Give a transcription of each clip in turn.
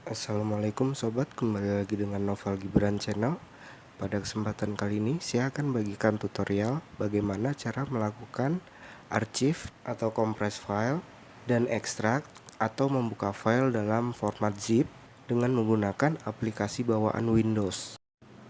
Assalamualaikum sobat, kembali lagi dengan Novel Gibran Channel. Pada kesempatan kali ini saya akan bagikan tutorial bagaimana cara melakukan arsip atau kompres file dan ekstrak atau membuka file dalam format zip dengan menggunakan aplikasi bawaan Windows.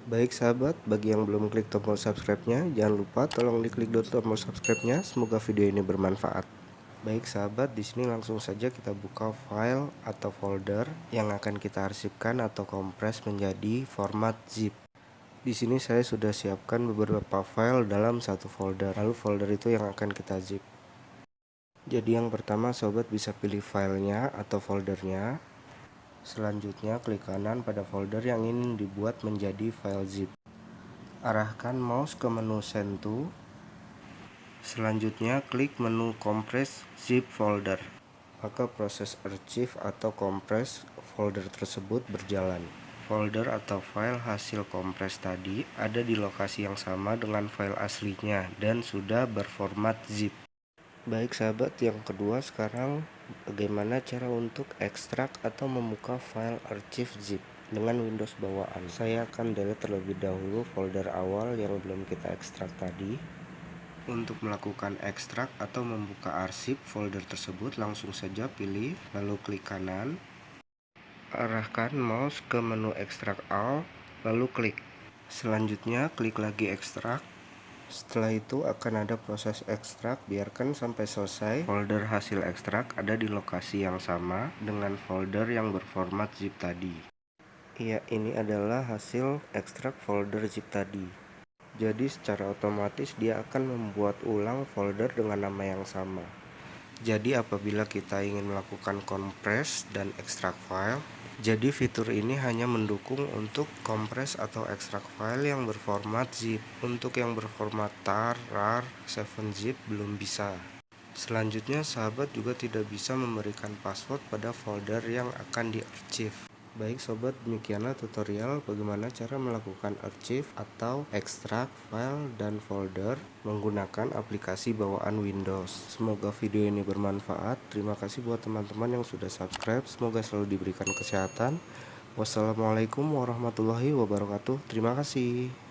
Baik sahabat, bagi yang belum klik tombol subscribe-nya, jangan lupa tolong diklik tombol subscribe-nya. Semoga video ini bermanfaat. Baik sahabat, di sini langsung saja kita buka file atau folder yang akan kita arsipkan atau kompres menjadi format zip. Di sini saya sudah siapkan beberapa file dalam satu folder, lalu folder itu yang akan kita zip. Jadi yang pertama sobat bisa pilih filenya atau foldernya. Selanjutnya klik kanan pada folder yang ingin dibuat menjadi file zip. Arahkan mouse ke menu Send to. Selanjutnya klik menu Compress Zip Folder. Maka proses archive atau kompres folder tersebut berjalan. Folder atau file hasil kompres tadi ada di lokasi yang sama dengan file aslinya dan sudah berformat zip. Baik sahabat, yang kedua sekarang bagaimana cara untuk ekstrak atau membuka file archive zip dengan Windows bawaan. Saya akan delete terlebih dahulu folder awal yang belum kita ekstrak tadi. Untuk melakukan ekstrak atau membuka arsip folder tersebut, langsung saja pilih, lalu klik kanan, arahkan mouse ke menu ekstrak all, lalu klik. Selanjutnya klik lagi ekstrak. Setelah itu akan ada proses ekstrak, biarkan sampai selesai. Folder hasil ekstrak ada di lokasi yang sama dengan folder yang berformat zip tadi. Iya, ini adalah hasil ekstrak folder zip tadi. Jadi secara otomatis dia akan membuat ulang folder dengan nama yang sama. Jadi apabila kita ingin melakukan kompres dan ekstrak file, jadi fitur ini hanya mendukung untuk kompres atau ekstrak file yang berformat zip. Untuk yang berformat tar, rar, 7zip belum bisa. Selanjutnya sahabat juga tidak bisa memberikan password pada folder yang akan diarsip. Baik sobat, demikianlah tutorial bagaimana cara melakukan archive atau ekstrak file dan folder menggunakan aplikasi bawaan Windows. Semoga video ini bermanfaat. Terima kasih buat teman-teman yang sudah subscribe. Semoga selalu diberikan kesehatan. Wassalamualaikum warahmatullahi wabarakatuh. Terima kasih.